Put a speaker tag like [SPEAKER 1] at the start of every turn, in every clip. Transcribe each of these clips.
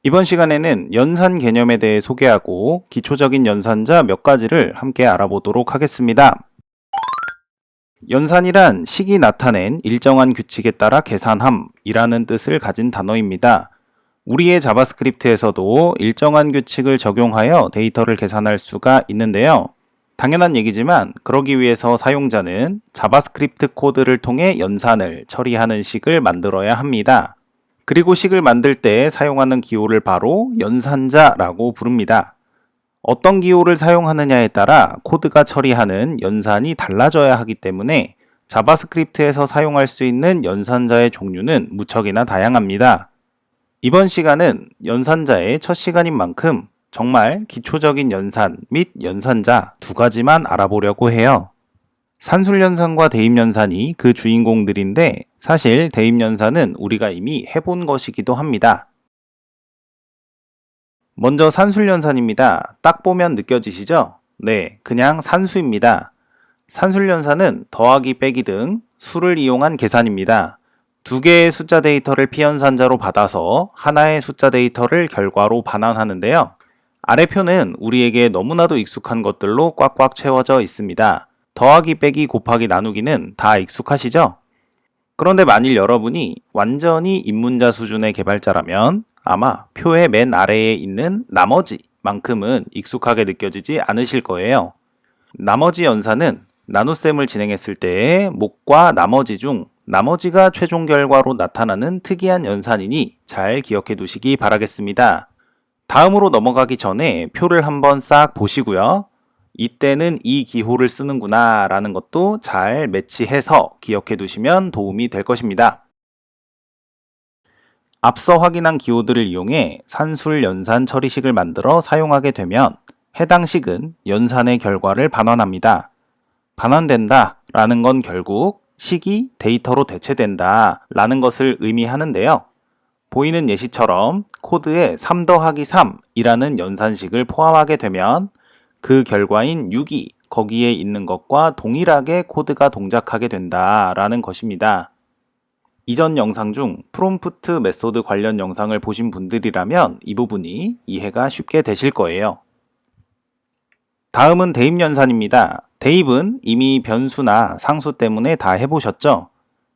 [SPEAKER 1] 이번 시간에는 연산 개념에 대해 소개하고 기초적인 연산자 몇 가지를 함께 알아보도록 하겠습니다. 연산이란 식이 나타낸 일정한 규칙에 따라 계산함이라는 뜻을 가진 단어입니다. 우리의 자바스크립트에서도 일정한 규칙을 적용하여 데이터를 계산할 수가 있는데요. 당연한 얘기지만 그러기 위해서 사용자는 자바스크립트 코드를 통해 연산을 처리하는 식을 만들어야 합니다. 그리고 식을 만들 때 사용하는 기호를 바로 연산자라고 부릅니다. 어떤 기호를 사용하느냐에 따라 코드가 처리하는 연산이 달라져야 하기 때문에 자바스크립트에서 사용할 수 있는 연산자의 종류는 무척이나 다양합니다. 이번 시간은 연산자의 첫 시간인 만큼 정말 기초적인 연산 및 연산자 두 가지만 알아보려고 해요. 산술연산과 대입연산이 그 주인공들인데 사실 대입연산은 우리가 이미 해본 것이기도 합니다. 먼저 산술연산입니다. 딱 보면 느껴지시죠? 네, 그냥 산수입니다. 산술연산은 더하기 빼기 등 수를 이용한 계산입니다. 두 개의 숫자 데이터를 피연산자로 받아서 하나의 숫자 데이터를 결과로 반환하는데요. 아래 표는 우리에게 너무나도 익숙한 것들로 꽉꽉 채워져 있습니다. 더하기 빼기 곱하기 나누기는 다 익숙하시죠? 그런데 만일 여러분이 완전히 입문자 수준의 개발자라면 아마 표의 맨 아래에 있는 나머지만큼은 익숙하게 느껴지지 않으실 거예요. 나머지 연산은 나눗셈을 진행했을 때의 목과 나머지 중 나머지가 최종 결과로 나타나는 특이한 연산이니 잘 기억해 두시기 바라겠습니다. 다음으로 넘어가기 전에 표를 한번 싹 보시고요. 이때는 이 기호를 쓰는구나 라는 것도 잘 매치해서 기억해 두시면 도움이 될 것입니다. 앞서 확인한 기호들을 이용해 산술 연산 처리식을 만들어 사용하게 되면 해당 식은 연산의 결과를 반환합니다. 반환된다 라는 건 결국 식이 데이터로 대체된다 라는 것을 의미하는데요. 보이는 예시처럼 코드에 3 더하기 3이라는 연산식을 포함하게 되면 그 결과인 6이 거기에 있는 것과 동일하게 코드가 동작하게 된다라는 것입니다. 이전 영상 중 프롬프트 메소드 관련 영상을 보신 분들이라면 이 부분이 이해가 쉽게 되실 거예요. 다음은 대입연산입니다. 대입은 이미 변수나 상수 때문에 다 해보셨죠?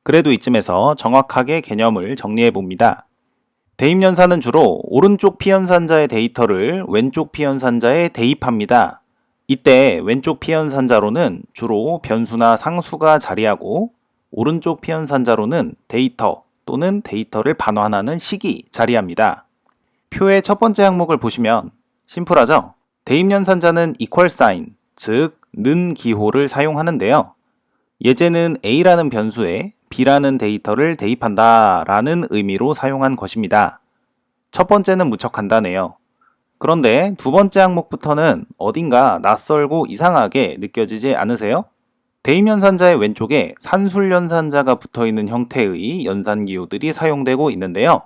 [SPEAKER 1] 그래도 이쯤에서 정확하게 개념을 정리해 봅니다. 대입연산은 주로 오른쪽 피연산자의 데이터를 왼쪽 피연산자에 대입합니다. 이때 왼쪽 피연산자로는 주로 변수나 상수가 자리하고 오른쪽 피연산자로는 데이터 또는 데이터를 반환하는 식이 자리합니다. 표의 첫 번째 항목을 보시면 심플하죠? 대입연산자는 equal sign, 즉 는 기호를 사용하는데요. 예제는 a라는 변수에 b라는 데이터를 대입한다 라는 의미로 사용한 것입니다. 첫 번째는 무척 간단해요. 그런데 두 번째 항목부터는 어딘가 낯설고 이상하게 느껴지지 않으세요? 대입연산자의 왼쪽에 산술연산자가 붙어있는 형태의 연산기호들이 사용되고 있는데요.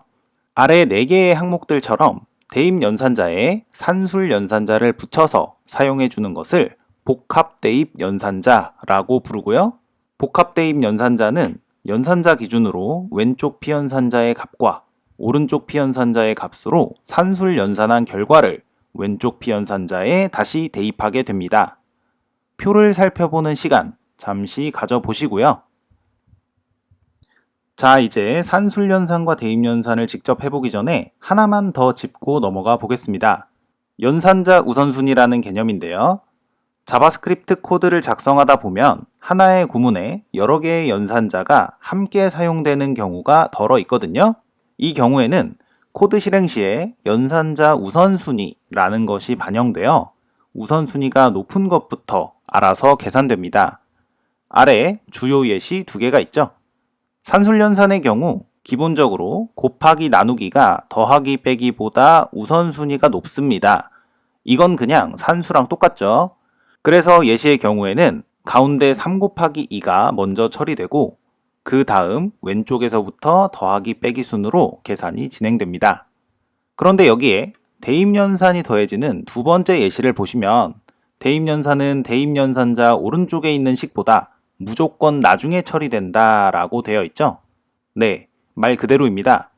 [SPEAKER 1] 아래 4개의 항목들처럼 대입연산자에 산술연산자를 붙여서 사용해주는 것을 복합대입연산자라고 부르고요. 복합대입연산자는 연산자 기준으로 왼쪽 피연산자의 값과 오른쪽 피연산자의 값으로 산술 연산한 결과를 왼쪽 피연산자에 다시 대입하게 됩니다. 표를 살펴보는 시간 잠시 가져보시고요. 자, 이제 산술 연산과 대입 연산을 직접 해보기 전에 하나만 더 짚고 넘어가 보겠습니다. 연산자 우선순위라는 개념인데요. 자바스크립트 코드를 작성하다 보면 하나의 구문에 여러 개의 연산자가 함께 사용되는 경우가 덜어 있거든요. 이 경우에는 코드 실행 시에 연산자 우선순위라는 것이 반영되어 우선순위가 높은 것부터 알아서 계산됩니다. 아래 주요 예시 2개가 있죠. 산술연산의 경우 기본적으로 곱하기 나누기가 더하기 빼기보다 우선순위가 높습니다. 이건 그냥 산수랑 똑같죠. 그래서 예시의 경우에는 가운데 3 곱하기 2가 먼저 처리되고 그 다음 왼쪽에서부터 더하기 빼기 순으로 계산이 진행됩니다. 그런데 여기에 대입연산이 더해지는 두 번째 예시를 보시면 대입연산은 대입연산자 오른쪽에 있는 식보다 무조건 나중에 처리된다 라고 되어 있죠? 네, 말 그대로입니다.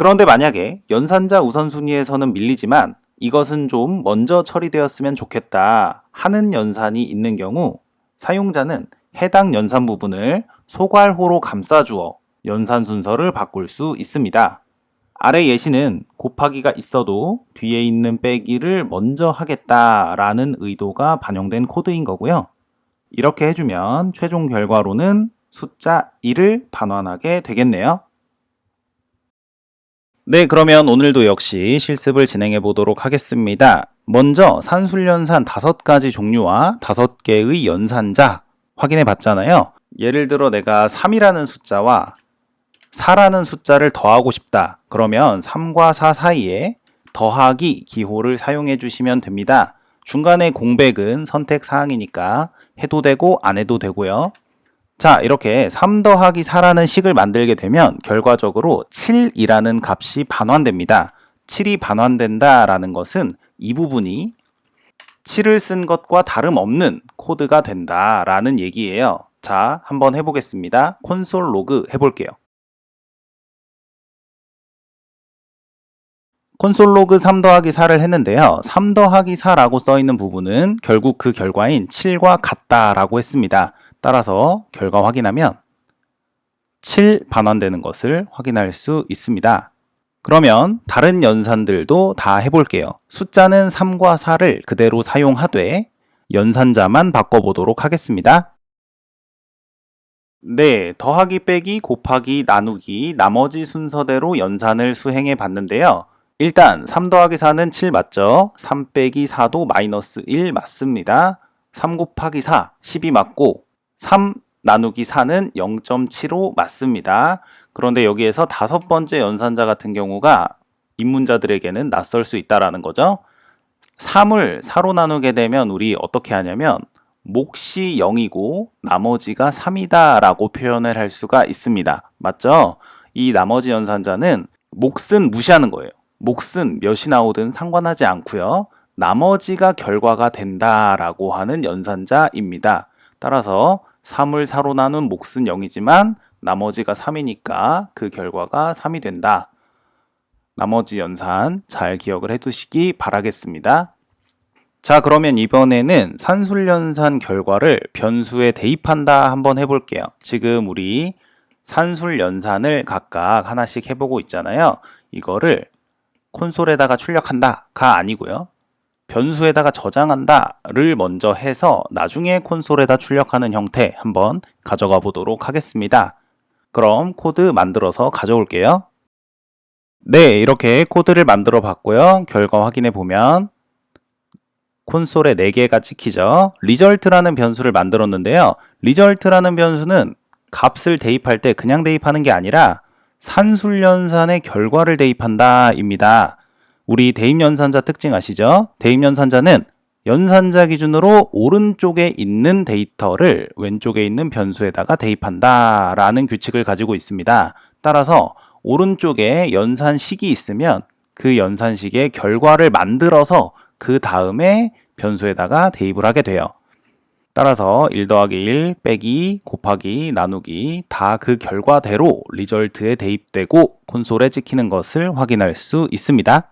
[SPEAKER 1] 그런데 만약에 연산자 우선순위에서는 밀리지만 이것은 좀 먼저 처리되었으면 좋겠다 하는 연산이 있는 경우 사용자는 해당 연산 부분을 소괄호로 감싸주어 연산 순서를 바꿀 수 있습니다. 아래 예시는 곱하기가 있어도 뒤에 있는 빼기를 먼저 하겠다라는 의도가 반영된 코드인 거고요. 이렇게 해주면 최종 결과로는 숫자 1을 반환하게 되겠네요. 네, 그러면 오늘도 역시 실습을 진행해 보도록 하겠습니다. 먼저 산술연산 5가지 종류와 5개의 연산자 확인해 봤잖아요. 예를 들어 내가 3이라는 숫자와 4라는 숫자를 더하고 싶다. 그러면 3과 4 사이에 더하기 기호를 사용해 주시면 됩니다. 중간에 공백은 선택 사항이니까 해도 되고 안 해도 되고요. 자, 이렇게 3 더하기 4라는 식을 만들게 되면 결과적으로 7이라는 값이 반환됩니다. 7이 반환된다라는 것은 이 부분이 7을 쓴 것과 다름없는 코드가 된다라는 얘기예요. 자, 한번 해보겠습니다. 콘솔 로그 해볼게요. 콘솔 로그 3 더하기 4를 했는데요. 3 더하기 4라고 써있는 부분은 결국 그 결과인 7과 같다라고 했습니다. 따라서 결과 확인하면 7 반환되는 것을 확인할 수 있습니다. 그러면 다른 연산들도 다 해볼게요. 숫자는 3과 4를 그대로 사용하되 연산자만 바꿔보도록 하겠습니다. 네, 더하기 빼기 곱하기 나누기 나머지 순서대로 연산을 수행해 봤는데요. 일단 3 더하기 4는 7 맞죠? 3 빼기 4도 마이너스 1 맞습니다. 3 곱하기 4, 10이 맞고 3 나누기 4는 0.75 맞습니다. 그런데 여기에서 5번째 연산자 같은 경우가 입문자들에게는 낯설 수 있다는 거죠. 3을 4로 나누게 되면 우리 어떻게 하냐면 몫이 0이고 나머지가 3이다 라고 표현을 할 수가 있습니다. 맞죠? 이 나머지 연산자는 몫은 무시하는 거예요. 몫은 몇이 나오든 상관하지 않고요. 나머지가 결과가 된다라고 하는 연산자입니다. 따라서 3을 4로 나눈 몫은 0이지만 나머지가 3이니까 그 결과가 3이 된다. 나머지 연산 잘 기억을 해두시기 바라겠습니다. 자, 그러면 이번에는 산술연산 결과를 변수에 대입한다 한번 해볼게요. 지금 우리 산술연산을 각각 하나씩 해보고 있잖아요. 이거를 콘솔에다가 출력한다가 아니고요. 변수에다가 저장한다를 먼저 해서 나중에 콘솔에다 출력하는 형태 한번 가져가 보도록 하겠습니다. 그럼 코드 만들어서 가져올게요. 네, 이렇게 코드를 만들어 봤고요. 결과 확인해 보면 콘솔에 4개가 찍히죠. 리절트라는 변수를 만들었는데요. 리절트라는 변수는 값을 대입할 때 그냥 대입하는 게 아니라 산술연산의 결과를 대입한다 입니다. 우리 대입연산자 특징 아시죠? 대입연산자는 연산자 기준으로 오른쪽에 있는 데이터를 왼쪽에 있는 변수에다가 대입한다 라는 규칙을 가지고 있습니다. 따라서 오른쪽에 연산식이 있으면 그 연산식의 결과를 만들어서 그 다음에 변수에다가 대입을 하게 돼요. 따라서 1 더하기 1 빼기 곱하기 나누기 다 그 결과대로 리절트에 대입되고 콘솔에 찍히는 것을 확인할 수 있습니다.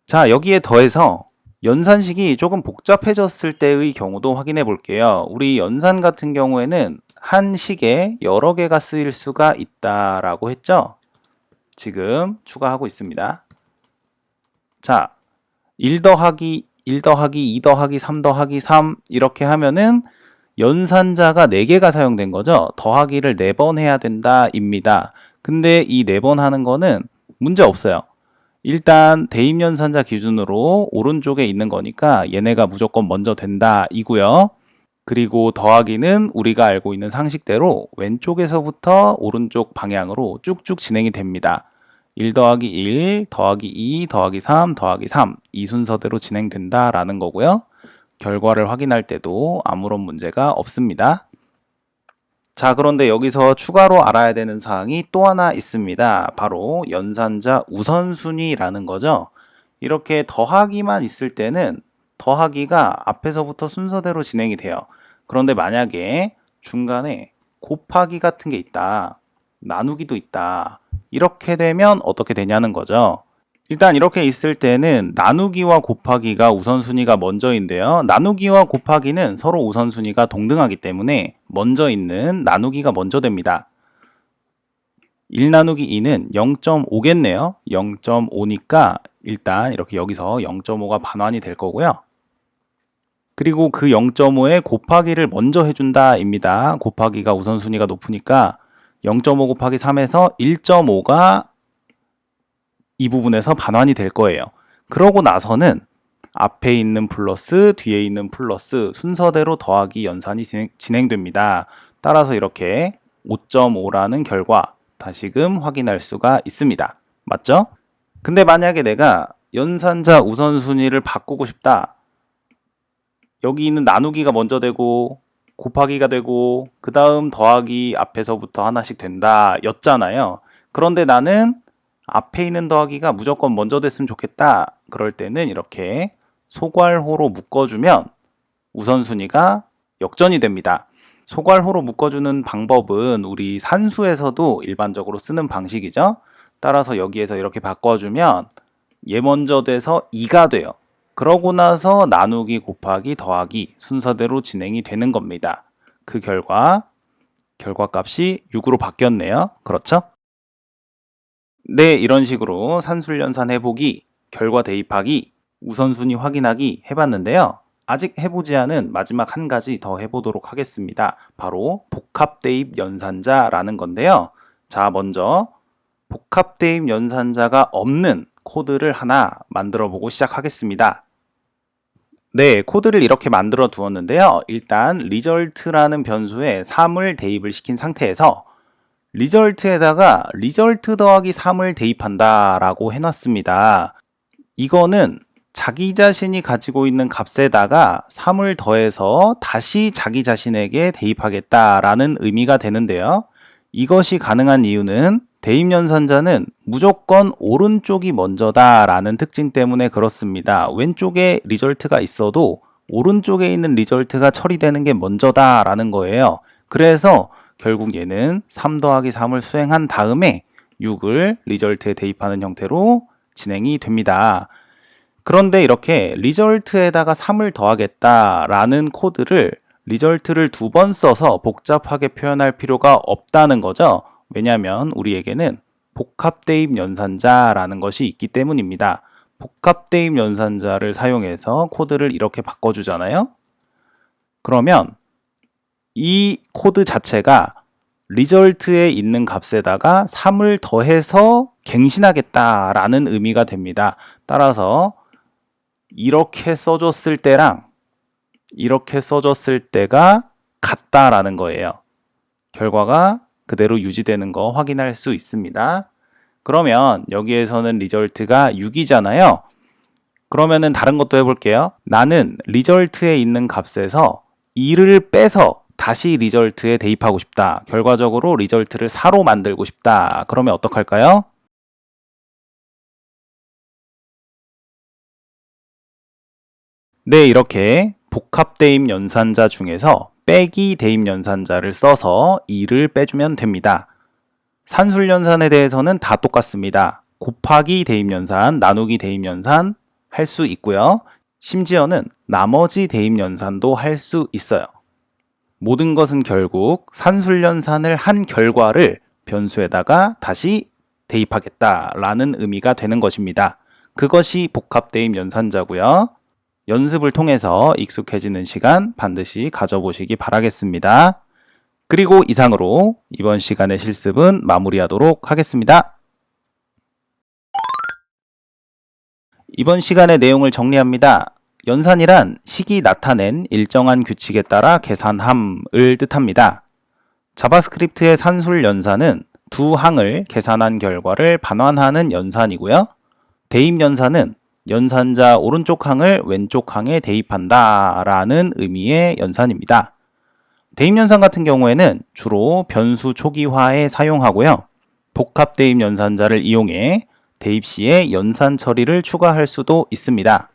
[SPEAKER 1] 자, 여기에 더해서 연산식이 조금 복잡해졌을 때의 경우도 확인해 볼게요. 우리 연산 같은 경우에는 한 식에 여러 개가 쓰일 수가 있다라고 했죠? 지금 추가하고 있습니다. 자, 1 더하기 1 더하기 2 더하기 3 더하기 3 이렇게 하면은 연산자가 4개가 사용된 거죠. 더하기를 4번 해야 된다 입니다. 근데 이 4번 하는 거는 문제 없어요. 일단 대입연산자 기준으로 오른쪽에 있는 거니까 얘네가 무조건 먼저 된다 이고요. 그리고 더하기는 우리가 알고 있는 상식대로 왼쪽에서부터 오른쪽 방향으로 쭉쭉 진행이 됩니다. 1 더하기 1 더하기 2 더하기 3 더하기 3 이 순서대로 진행된다라는 거고요. 결과를 확인할 때도 아무런 문제가 없습니다. 자, 그런데 여기서 추가로 알아야 되는 사항이 또 하나 있습니다. 바로 연산자 우선순위라는 거죠. 이렇게 더하기만 있을 때는 더하기가 앞에서부터 순서대로 진행이 돼요. 그런데 만약에 중간에 곱하기 같은 게 있다, 나누기도 있다, 이렇게 되면 어떻게 되냐는 거죠. 일단 이렇게 있을 때는 나누기와 곱하기가 우선순위가 먼저인데요. 나누기와 곱하기는 서로 우선순위가 동등하기 때문에 먼저 있는 나누기가 먼저 됩니다. 1 나누기 2는 0.5겠네요. 0.5니까 일단 이렇게 여기서 0.5가 반환이 될 거고요. 그리고 그 0.5에 곱하기를 먼저 해준다 입니다. 곱하기가 우선순위가 높으니까 0.5 곱하기 3에서 1.5가 이 부분에서 반환이 될 거예요. 그러고 나서는 앞에 있는 플러스, 뒤에 있는 플러스 순서대로 더하기 연산이 진행됩니다. 따라서 이렇게 5.5라는 결과 다시금 확인할 수가 있습니다. 맞죠? 근데 만약에 내가 연산자 우선순위를 바꾸고 싶다. 여기 있는 나누기가 먼저 되고 곱하기가 되고 그 다음 더하기 앞에서부터 하나씩 된다 였잖아요. 그런데 나는 앞에 있는 더하기가 무조건 먼저 됐으면 좋겠다. 그럴 때는 이렇게 소괄호로 묶어주면 우선순위가 역전이 됩니다. 소괄호로 묶어주는 방법은 우리 산수에서도 일반적으로 쓰는 방식이죠. 따라서 여기에서 이렇게 바꿔주면 얘 먼저 돼서 2가 돼요. 그러고 나서 나누기 곱하기 더하기 순서대로 진행이 되는 겁니다. 그 결과값이 6으로 바뀌었네요. 그렇죠? 네, 이런 식으로 산술연산 해보기, 결과 대입하기, 우선순위 확인하기 해봤는데요. 아직 해보지 않은 마지막 한 가지 더 해보도록 하겠습니다. 바로 복합대입 연산자라는 건데요. 자, 먼저 복합대입 연산자가 없는 코드를 하나 만들어 보고 시작하겠습니다. 네, 코드를 이렇게 만들어 두었는데요. 일단 result라는 변수에 3을 대입을 시킨 상태에서 result에다가 result 더하기 3을 대입한다 라고 해놨습니다. 이거는 자기 자신이 가지고 있는 값에다가 3을 더해서 다시 자기 자신에게 대입하겠다라는 의미가 되는데요. 이것이 가능한 이유는 대입연산자는 무조건 오른쪽이 먼저다라는 특징 때문에 그렇습니다. 왼쪽에 리절트가 있어도 오른쪽에 있는 리절트가 처리되는 게 먼저다라는 거예요. 그래서 결국 얘는 3 더하기 3을 수행한 다음에 6을 리절트에 대입하는 형태로 진행이 됩니다. 그런데 이렇게 리절트에다가 3을 더하겠다라는 코드를 리절트를 2번 써서 복잡하게 표현할 필요가 없다는 거죠. 왜냐하면 우리에게는 복합대입 연산자라는 것이 있기 때문입니다. 복합대입 연산자를 사용해서 코드를 이렇게 바꿔주잖아요. 그러면 이 코드 자체가 리절트에 있는 값에다가 3을 더해서 갱신하겠다라는 의미가 됩니다. 따라서 이렇게 써줬을 때랑 이렇게 써줬을 때가 같다라는 거예요. 결과가 그대로 유지되는 거 확인할 수 있습니다. 그러면 여기에서는 리절트가 6이잖아요. 그러면은 다른 것도 해볼게요. 나는 리절트에 있는 값에서 2를 빼서 다시 리절트에 대입하고 싶다. 결과적으로 리절트를 4로 만들고 싶다. 그러면 어떡할까요? 네, 이렇게 복합대입 연산자 중에서 빼기 대입 연산자를 써서 2를 빼주면 됩니다. 산술 연산에 대해서는 다 똑같습니다. 곱하기 대입 연산, 나누기 대입 연산 할 수 있고요. 심지어는 나머지 대입 연산도 할 수 있어요. 모든 것은 결국 산술 연산을 한 결과를 변수에다가 다시 대입하겠다라는 의미가 되는 것입니다. 그것이 복합대입 연산자고요. 연습을 통해서 익숙해지는 시간 반드시 가져보시기 바라겠습니다. 그리고 이상으로 이번 시간의 실습은 마무리하도록 하겠습니다. 이번 시간의 내용을 정리합니다. 연산이란 식이 나타낸 일정한 규칙에 따라 계산함을 뜻합니다. 자바스크립트의 산술 연산은 두 항을 계산한 결과를 반환하는 연산이고요. 대입 연산은 연산자 오른쪽 항을 왼쪽 항에 대입한다 라는 의미의 연산입니다. 대입 연산 같은 경우에는 주로 변수 초기화에 사용하고요. 복합 대입 연산자를 이용해 대입 시에 연산 처리를 추가할 수도 있습니다.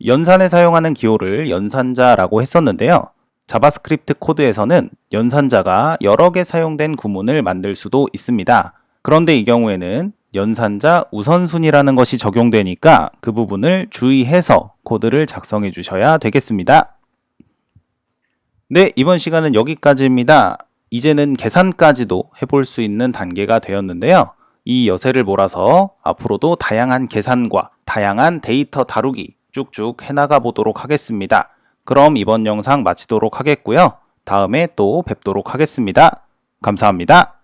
[SPEAKER 1] 연산에 사용하는 기호를 연산자라고 했었는데요. 자바스크립트 코드에서는 연산자가 여러 개 사용된 구문을 만들 수도 있습니다. 그런데 이 경우에는 연산자 우선순위라는 것이 적용되니까 그 부분을 주의해서 코드를 작성해 주셔야 되겠습니다. 네, 이번 시간은 여기까지입니다. 이제는 계산까지도 해볼 수 있는 단계가 되었는데요. 이 여세를 몰아서 앞으로도 다양한 계산과 다양한 데이터 다루기 쭉쭉 해나가 보도록 하겠습니다. 그럼 이번 영상 마치도록 하겠고요. 다음에 또 뵙도록 하겠습니다. 감사합니다.